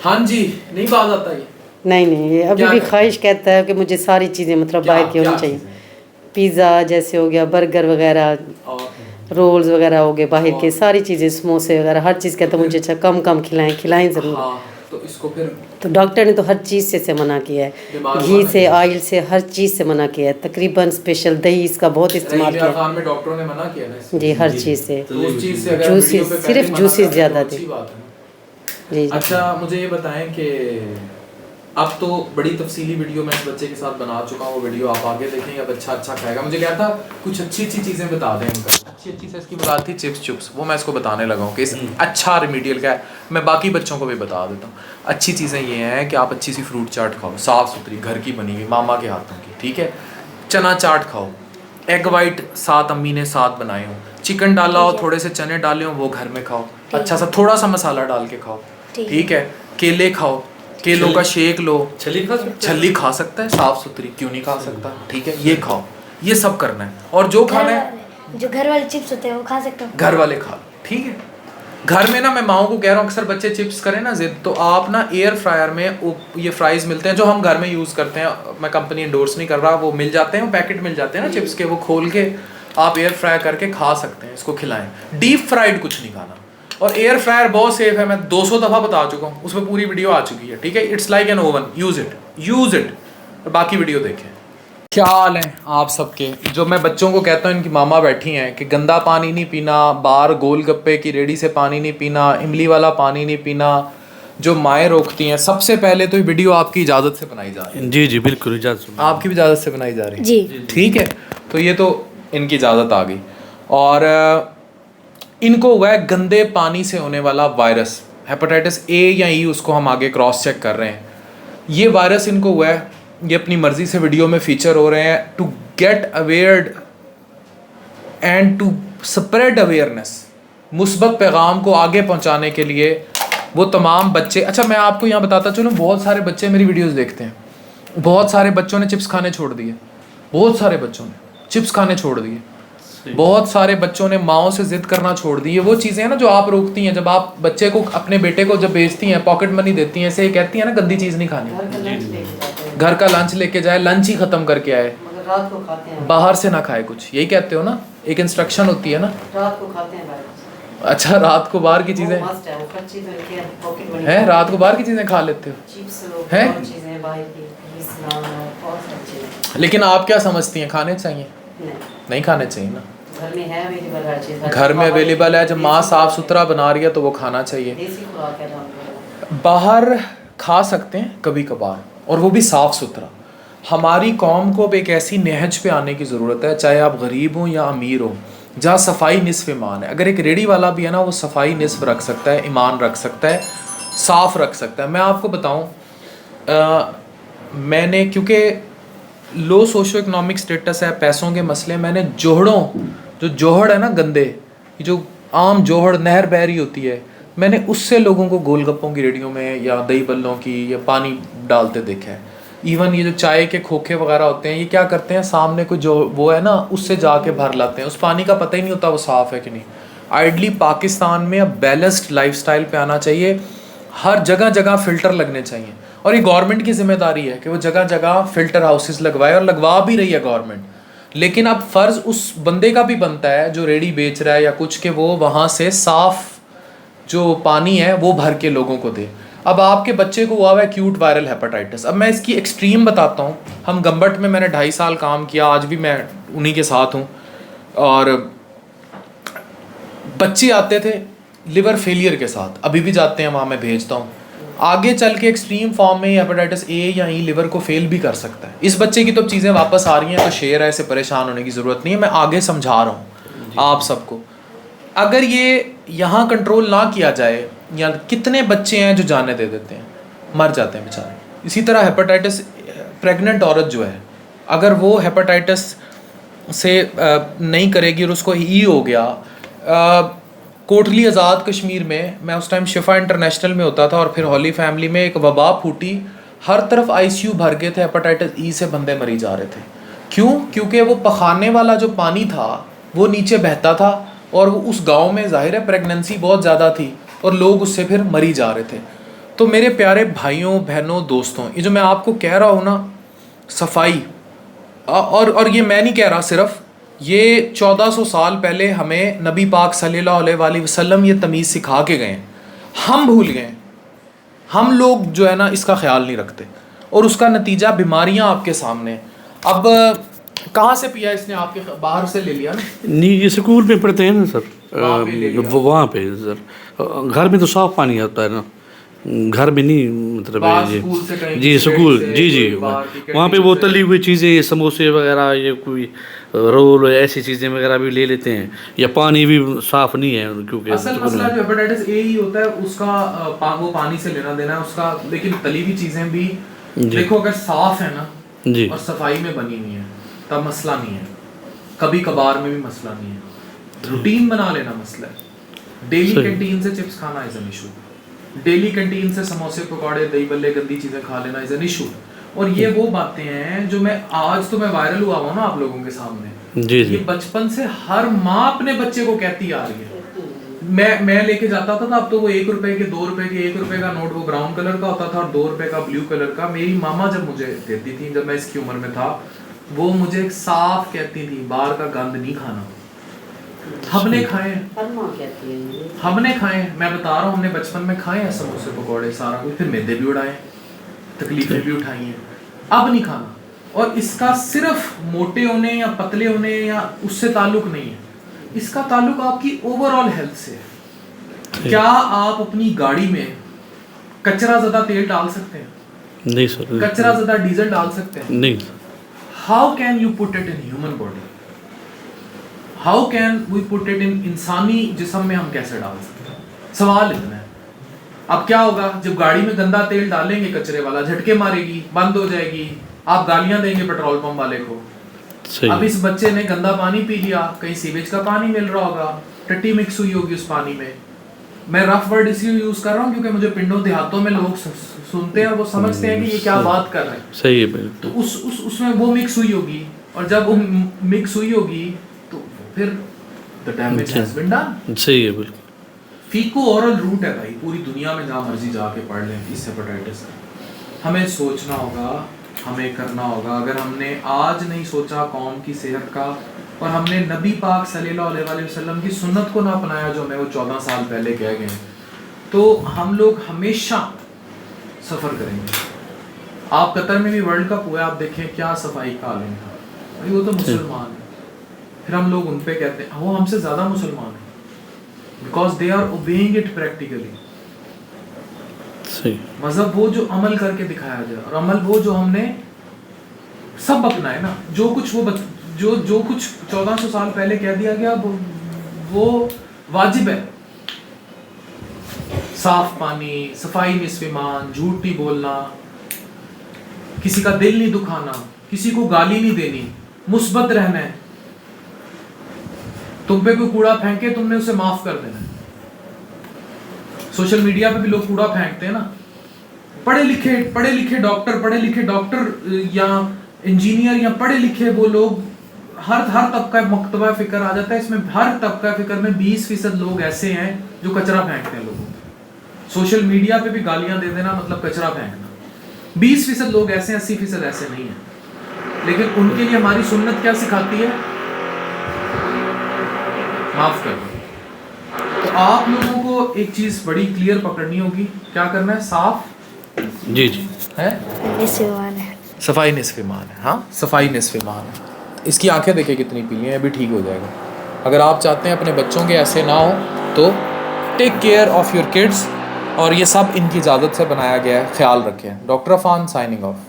हाँ जी, नहीं बाज आता ये। नहीं ये अभी भी ख्वाहिश कहता है कि मुझे सारी चीज़ें मतलब बाहर की होनी चाहिए। पिज़्ज़ा जैसे हो गया, बर्गर वगैरह, रोल्स वगैरह हो गए बाहर के, सारी चीज़ें, समोसे वगैरह, हर चीज़ कहता है मुझे अच्छा कम कम खिलाएं ज़रूर। हाँ, तो इसको फिर तो डॉक्टर ने तो हर चीज़ से मना किया है, घी से, ऑयल से, हर चीज़ से मना किया है। तकरीबन स्पेशल दही इसका बहुत इस्तेमाल किया खान में डॉक्टरों ने मना किया ना जी, हर चीज़ से। तो उस चीज़ से अगर जूसेस, सिर्फ जूसेस ज़्यादा थे जी। अच्छा मुझे ये बताएं कि अब तो बड़ी तफसीली वीडियो मैं इस बच्चे के साथ बना चुका हूँ, वो वीडियो आप आगे देखेंगे। अब अच्छा खाएगा। मुझे क्या था, कुछ अच्छी चीज़ें बता दें इनका। अच्छी से इसकी बात थी चिप्स, वो मैं इसको बताने लगा हूँ कि इस अच्छा रेमीडियल क्या है। मैं बाकी बच्चों को भी बता देता हूँ। अच्छी चीज़ें ये हैं कि आप अच्छी सी फ्रूट चाट खाओ, साफ़ सुथरी घर की बनी हुई मामा के हाथों की, ठीक है। चना चाट खाओ, एग वाइट साथ अम्मी ने साथ बनाए हो, चिकन डाला हो, थोड़े से चने डाले हो, वो घर में खाओ, अच्छा सा थोड़ा सा मसाला डाल के खाओ, ठीक है। केले खाओ, केलों का शेक लो, छली खा सकता है, साफ सुथरी, क्यों नहीं खा सकता, ठीक है। ये खाओ, ये सब करना है। और जो खाना है, जो घर वाले चिप्स होते हैं वो खा सकते हो, घर वाले खा लो, ठीक है। घर में ना मैं माओ को कह रहा हूँ, अक्सर बच्चे चिप्स करें ना जिद, तो आप ना एयर फ्रायर में ये फ्राइज मिलते हैं जो हम घर में यूज़ करते हैं, मैं कंपनी इंडोर्स नहीं कर रहा, वो मिल जाते हैं, वो पैकेट मिल जाते हैं ना चिप्स के, वो खोल के आप एयर फ्राई करके खा सकते हैं, इसको खिलाएं। डीप फ्राइड कुछ नहीं खाना। और एयर फ्रायर बहुत सेफ है, मैं 200 दफ़ा बता चुका हूँ, उसमें पूरी वीडियो आ चुकी है, ठीक है। It's like an oven, use it. बाकी वीडियो देखें। क्या हाल है आप सबके। जो मैं बच्चों को कहता हूँ, इनकी मामा बैठी हैं कि गंदा पानी नहीं पीना, बाहर गोलगप्पे की रेडी से पानी नहीं पीना, इमली वाला पानी नहीं पीना, जो माएँ रोकती हैं। सबसे पहले तो ये वीडियो आपकी इजाज़त से बनाई जा रही है। जी जी बिल्कुल, इजाज़त आपकी भी इजाज़त से बनाई जा रही है जी, ठीक है। तो ये तो इनकी इजाज़त आ गई। और इनको हुआ है गंदे पानी से होने वाला वायरस, हेपेटाइटिस ए या ई, उसको हम आगे क्रॉस चेक कर रहे हैं। ये वायरस इनको हुआ है, ये अपनी मर्जी से वीडियो में फीचर हो रहे हैं to get awared and to spread awareness, मुस्बत पैगाम को आगे पहुंचाने के लिए वो तमाम बच्चे। अच्छा मैं आपको यहाँ बताता चलूँ, बहुत सारे बच्चे मेरी वीडियोस देखते हैं, बहुत सारे बच्चों ने चिप्स खाने छोड़ दिए, बहुत सारे बच्चों ने चिप्स खाने छोड़ दिए, बहुत सारे बच्चों ने माओ से जिद करना छोड़ दी। ये वो चीज़ें हैं ना जो आप रोकती हैं। जब आप बच्चे को, अपने बेटे को जब बेचती हैं, पॉकेट मनी देती हैं, ऐसे ही कहती हैं ना गंदी चीज़ नहीं खानी, घर का लंच लेके जाए, लंच ही ख़त्म करके आए, रात को खाते हैं, बाहर से ना खाए कुछ, यही कहते हो ना, एक इंस्ट्रक्शन होती है ना, रात को खाते हैं। अच्छा रात को बाहर की चीज़ें हैं, रात को बाहर की चीज़ें खा लेते हो हैं, लेकिन आप क्या समझती हैं, खाने चाहिए? नहीं खाने चाहिए ना, घर में है अवेलेबल हर चीज़, घर में अवेलेबल है। जब माँ साफ़ सुथरा बना रही है तो वो खाना चाहिए। बाहर खा सकते हैं कभी कभार, और वो भी साफ़ सुथरा। हमारी कौम को अब एक ऐसी नहज पे आने की ज़रूरत है, चाहे आप गरीब हो या अमीर हो, जहाँ सफाई निस्फ़ ईमान है। अगर एक रेडी वाला भी है ना, वो सफाई निस्फ़ रख सकता है, ईमान रख सकता है, साफ़ रख सकता है। मैं आपको बताऊँ, मैंने, क्योंकि लो सोशो इकनॉमिक स्टेटस है, पैसों के मसले, मैंने जोहड़ों, जो जोहड़ है ना गंदे, जो आम जोहड़ नहर बह रही होती है, मैंने उससे लोगों को गोलगप्पों की रेडियो में या दही बल्लों की या पानी डालते देखा है। इवन ये जो चाय के खोखे वगैरह होते हैं, ये क्या करते हैं, सामने कोई जो वो है ना, उससे जाके भर लाते हैं, उस पानी का पता ही नहीं होता वो साफ़ है कि नहीं। आइडली पाकिस्तान में अब बैलेंस्ड लाइफस्टाइल पे आना चाहिए, हर जगह जगह फ़िल्टर लगने चाहिए, और ये गवर्नमेंट की जिम्मेदारी है कि वो जगह जगह फ़िल्टर हाउसेस लगवाए, और लगवा भी रही है गवर्नमेंट। लेकिन अब फ़र्ज़ उस बंदे का भी बनता है जो रेडी बेच रहा है या कुछ, के वो वहाँ से साफ़ जो पानी है वो भर के लोगों को दे। अब आपके बच्चे को हुआ है एक्यूट वायरल हेपेटाइटिस। अब मैं इसकी एक्सट्रीम बताता हूँ। हम गम्बट में मैंने 2.5 साल काम किया, आज भी मैं उन्हीं के साथ हूँ, और बच्चे आते थे लिवर फेलियर के साथ, अभी भी जाते हैं वहाँ, मैं भेजता हूँ। आगे चल के एक्सट्रीम फॉर्म में हेपेटाइटिस ए या ई लिवर को फेल भी कर सकता है। इस बच्चे की तो चीज़ें वापस आ रही हैं, तो शेयर है, ऐसे परेशान होने की ज़रूरत नहीं है, मैं आगे समझा रहा हूँ आप सबको। अगर ये यहाँ कंट्रोल ना किया जाए, या कितने बच्चे हैं जो जाने दे देते हैं, मर जाते हैं बेचारे। इसी तरह हेपेटाइटिस, प्रेग्नेंट औरत जो है, अगर वो हेपेटाइटिस से नहीं करेगी और उसको ई हो गया, कोटली आज़ाद कश्मीर में, मैं उस टाइम शिफा इंटरनेशनल में होता था, और फिर हॉली फैमिली में एक वबा फूटी, हर तरफ आईसीयू भर गए थे, हेपेटाइटिस ई से बंदे मरी जा रहे थे। क्यों? क्योंकि वो पखाने वाला जो पानी था वो नीचे बहता था, और वो उस गांव में ज़ाहिर है प्रेगनेंसी बहुत ज़्यादा थी, और लोग उससे फिर मरी जा रहे थे। तो मेरे प्यारे भाइयों बहनों दोस्तों, ये जो मैं आपको कह रहा हूँ ना, सफाई, और ये मैं नहीं कह रहा सिर्फ, ये 1400 साल पहले हमें नबी पाक सल्लल्लाहु अलैहि वसल्लम ये तमीज़ सिखा के गए। हम भूल गए, हम लोग जो है ना इसका ख्याल नहीं रखते, और उसका नतीजा बीमारियां आपके सामने हैं। अब कहाँ से पिया इसने? आपके बाहर से ले लिया ना? नहीं, ये स्कूल में पढ़ते हैं ना सर, वहाँ पे ले लिया। वहाँ पे सर। घर में तो साफ पानी आता है ना, घर में नहीं, मतलब बाहर ये स्कूल से कहीं जी किसी स्कूल, से, जी कोई बाहर की वहाँ पे कैंटीन वो से। तली हुई चीज़ें, समोसे वगैरह, ये कोई रोल, ऐसी चीज़ें वगैरह भी ले लेते हैं, या पानी भी साफ नहीं है क्योंकि असल मसला जो हेपेटाइटिस ए ही होता है उसका, वो पानी से लेना देना है उसका। लेकिन तली हुई चीजें भी देखो, अगर साफ है ना जी और सफाई में बनी हुई है तब मसला नहीं है, कभी कभार में भी मसला नहीं है, रूटीन बना लेना मसला है। डेली सही। कैंटीन से चिप्स खाना is an issue, daily canteen से समोसे पकौड़े दही बल्ले गंदी चीजें खा लेना इज एन इशू। और ये वो बातें हैं जो मैं आज तो मैं वायरल हुआ हूँ ना आप लोगों के सामने, जी ये जी बचपन से हर माँ अपने बच्चे को कहती आ रही है। मैं लेके जाता था, अब तो वो 1 रुपए के 2 रुपए के 1 रुपए का नोट वो ब्राउन कलर का होता था और 2 रुपए का ब्लू कलर का। मेरी मामा जब मुझे देती थी, जब मैं इसकी उम्र में था, वो मुझे साफ कहती थी बाहर का गंद नहीं खाना। हमने खाए हैं, हमने खाए हैं, मैं बता रहा हूँ, हमने बचपन में खाए हैं समोसे पकौड़े सारा कुछ, फिर मैदे भी उड़ाए, तकलीफें भी उठाई हैं, अब नहीं खाना। और इसका सिर्फ मोटे होने या पतले होने या उससे ताल्लुक नहीं है, इसका ताल्लुक आपकी ओवरऑल हेल्थ से है। क्या आप अपनी गाड़ी में कचरा ज़्यादा तेल डाल सकते हैं? नहीं सर, कचरा ज़्यादा डीजल डाल सकते हैं? नहीं। How can you put it in human body? How can we put it in इंसानी जिस्म में हम कैसे डाल सकते हैं? सवाल इतना है। अब क्या होगा जब गाड़ी में गंदा तेल डालेंगे, कचरे वाला झटके मारेगी, बंद हो जाएगी, आप गालियां देंगे पेट्रोल पंप वाले को। सही। अब इस बच्चे ने गंदा पानी पी लिया, कहीं सीवेज का पानी मिल रहा होगा, टट्टी मिक्स हुई होगी उस पानी में। मैं रफ वर्ड इसलिए यूज कर रहा हूँ क्योंकि मुझे पिंडों देहातों में लोग सुनते हैं और वो समझते हैं कि ये क्या बात कर रहे हैं। सही है तो बिल्कुल। उसमें वो मिक्स हुई होगी, और जब वो मिक्स हुई होगी तो फिर the damage has been done. सही है बिल्कुल। फीको ओरल रूट है भाई, पूरी दुनिया में जहाँ मर्जी जाके पढ़ लें इस हेपेटाइटिस का। हमें सोचना होगा, हमें करना होगा। अगर हमने आज नहीं सोचा कौम की सेहत का, और हमने नबी पाक सल्लल्लाहु अलैहि वसल्लम की सुन्नत को ना अपनाया जो हमें वो 14 साल पहले कह गए, तो हम लोग हमेशा सफ़र करेंगे। आप कतर में भी वर्ल्ड कप हुआ, आप देखें क्या सफाई का आलम था भाई, वो तो मुसलमान है, फिर हम लोग उन पे कहते हैं वो हमसे ज़्यादा मुसलमान है, because they are obeying it practically. सही। मजहब वो जो अमल करके दिखाया जाए, और अमल वो जो हमने सब अपनाए ना, जो कुछ वो जो कुछ 1400 साल पहले कह दिया गया वो वाजिब है। साफ पानी, सफाई निस्फ़ ईमान, झूठ नहीं बोलना, किसी का दिल नहीं दुखाना, किसी को गाली नहीं देनी, मुस्बत रहना है। तुम पे कोई कूड़ा फेंके तुमने उसे माफ कर देना है। सोशल मीडिया पे भी लोग कूड़ा फेंकते हैं ना, पढ़े लिखे डॉक्टर या इंजीनियर या पढ़े लिखे वो लोग, हर तबका मकतबा फिक्र आ जाता है इसमें। हर तबका फिक्र में 20% लोग ऐसे हैं जो कचरा फेंकते हैं लोगों पे। सोशल मीडिया पे भी गालियां दे देना मतलब कचरा फेंकना। 20% लोग ऐसे हैं, 80% ऐसे नहीं है। लेकिन उनके लिए हमारी सुन्नत क्या सिखाती है? माफ कर दो। तो आप लोगों को एक चीज बड़ी क्लियर पकड़नी होगी, क्या करना है? साफ जी जी है, निस्वान है। सफाई निस्फ़ ईमान है। हाँ, सफाई निस्फ़ ईमान है। इसकी आंखें देखिए कितनी पीली हैं, अभी ठीक हो जाएगा। अगर आप चाहते हैं अपने बच्चों के ऐसे ना हो तो take care of your kids, और ये सब इनकी इजाज़त से बनाया गया है, ख्याल रखें। Doctor Afan signing of.